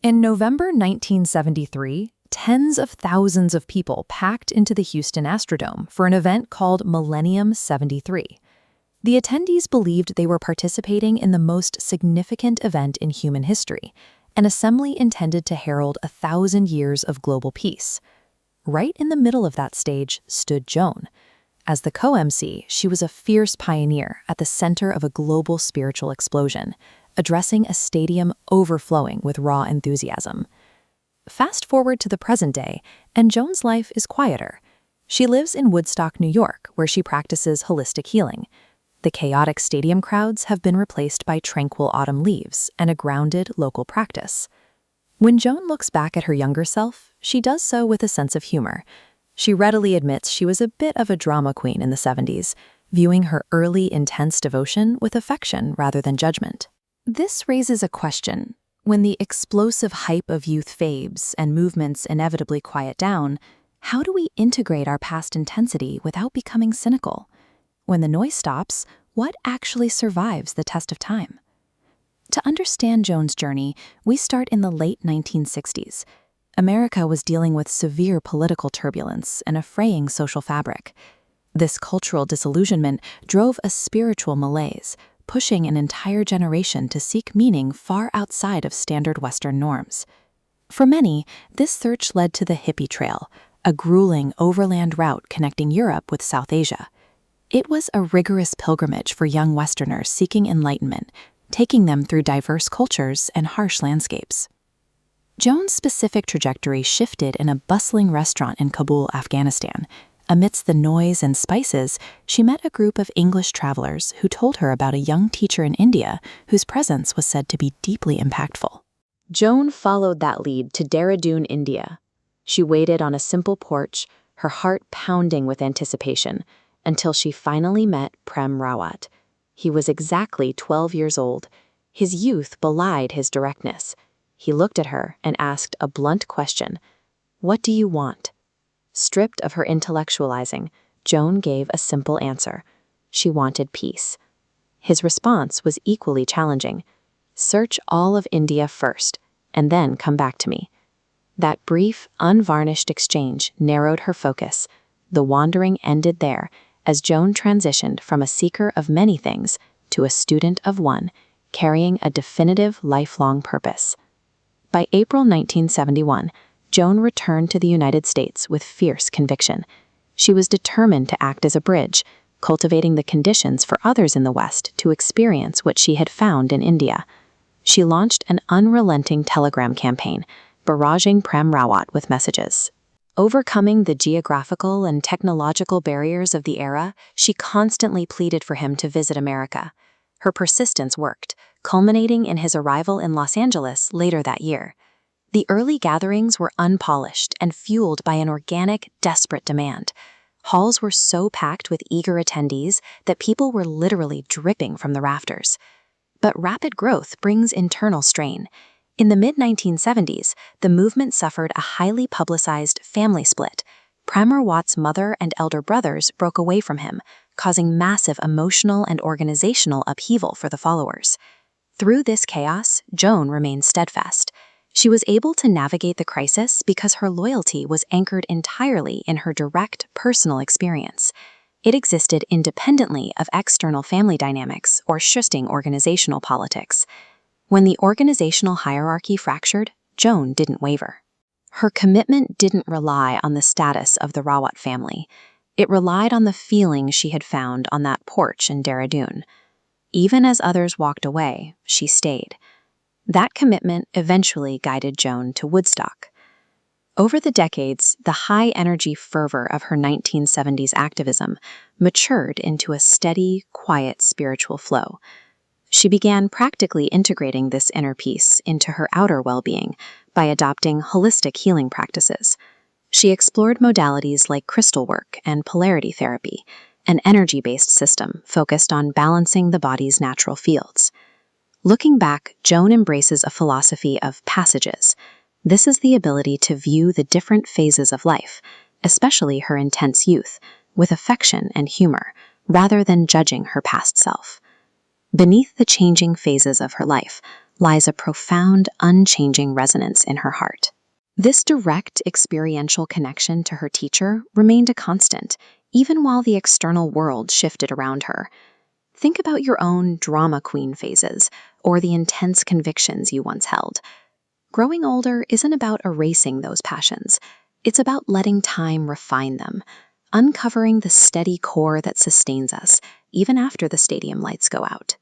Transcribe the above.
In November 1973, tens of thousands of people packed into the Houston Astrodome for an event called Millennium 73. The attendees believed they were participating in the most significant event in human history, an assembly intended to herald 1,000 years of global peace. Right in the middle of that stage stood Joan. As the co-MC, she was a fierce pioneer at the center of a global spiritual explosion, addressing a stadium overflowing with raw enthusiasm. Fast forward to the present day, and Joan's life is quieter. She lives in Woodstock, New York, where she practices holistic healing. The chaotic stadium crowds have been replaced by tranquil autumn leaves and a grounded local practice. When Joan looks back at her younger self, she does so with a sense of humor. She readily admits she was a bit of a drama queen in the 70s, viewing her early intense devotion with affection rather than judgment. This raises a question. When the explosive hype of youth fades and movements inevitably quiet down, how do we integrate our past intensity without becoming cynical? When the noise stops, what actually survives the test of time? To understand Joan's journey, we start in the late 1960s. America was dealing with severe political turbulence and a fraying social fabric. This cultural disillusionment drove a spiritual malaise, pushing an entire generation to seek meaning far outside of standard Western norms. For many, this search led to the hippie trail, a grueling overland route connecting Europe with South Asia. It was a rigorous pilgrimage for young Westerners seeking enlightenment, taking them through diverse cultures and harsh landscapes. Joan's specific trajectory shifted in a bustling restaurant in Kabul, Afghanistan. Amidst the noise and spices, she met a group of English travelers who told her about a young teacher in India whose presence was said to be deeply impactful. Joan followed that lead to Dehradun, India. She waited on a simple porch, her heart pounding with anticipation, until she finally met Prem Rawat. He was exactly 12 years old. His youth belied his directness. He looked at her and asked a blunt question. "What do you want?" Stripped of her intellectualizing, Joan gave a simple answer. She wanted peace. His response was equally challenging. "Search all of India first, and then come back to me." That brief, unvarnished exchange narrowed her focus. The wandering ended there, as Joan transitioned from a seeker of many things to a student of one, carrying a definitive lifelong purpose. By April 1971, Joan returned to the United States with fierce conviction. She was determined to act as a bridge, cultivating the conditions for others in the West to experience what she had found in India. She launched an unrelenting telegram campaign, barraging Prem Rawat with messages. Overcoming the geographical and technological barriers of the era, she constantly pleaded for him to visit America. Her persistence worked, culminating in his arrival in Los Angeles later that year. The early gatherings were unpolished and fueled by an organic, desperate demand. Halls were so packed with eager attendees that people were literally dripping from the rafters. But rapid growth brings internal strain. In the mid-1970s, the movement suffered a highly publicized family split. Prem Rawat's mother and elder brothers broke away from him, causing massive emotional and organizational upheaval for the followers. Through this chaos, Joan remained steadfast. She was able to navigate the crisis because her loyalty was anchored entirely in her direct, personal experience. It existed independently of external family dynamics or shifting organizational politics. When the organizational hierarchy fractured, Joan didn't waver. Her commitment didn't rely on the status of the Rawat family. It relied on the feeling she had found on that porch in Dehradun. Even as others walked away, she stayed. That commitment eventually guided Joan to Woodstock. Over the decades, the high-energy fervor of her 1970s activism matured into a steady, quiet spiritual flow. She began practically integrating this inner peace into her outer well-being by adopting holistic healing practices. She explored modalities like crystal work and polarity therapy, an energy-based system focused on balancing the body's natural fields. Looking back, Joan embraces a philosophy of passages. This is the ability to view the different phases of life, especially her intense youth, with affection and humor, rather than judging her past self. Beneath the changing phases of her life lies a profound, unchanging resonance in her heart. This direct experiential connection to her teacher remained a constant, even while the external world shifted around her. Think about your own drama queen phases, or the intense convictions you once held. Growing older isn't about erasing those passions. It's about letting time refine them, uncovering the steady core that sustains us, even after the stadium lights go out.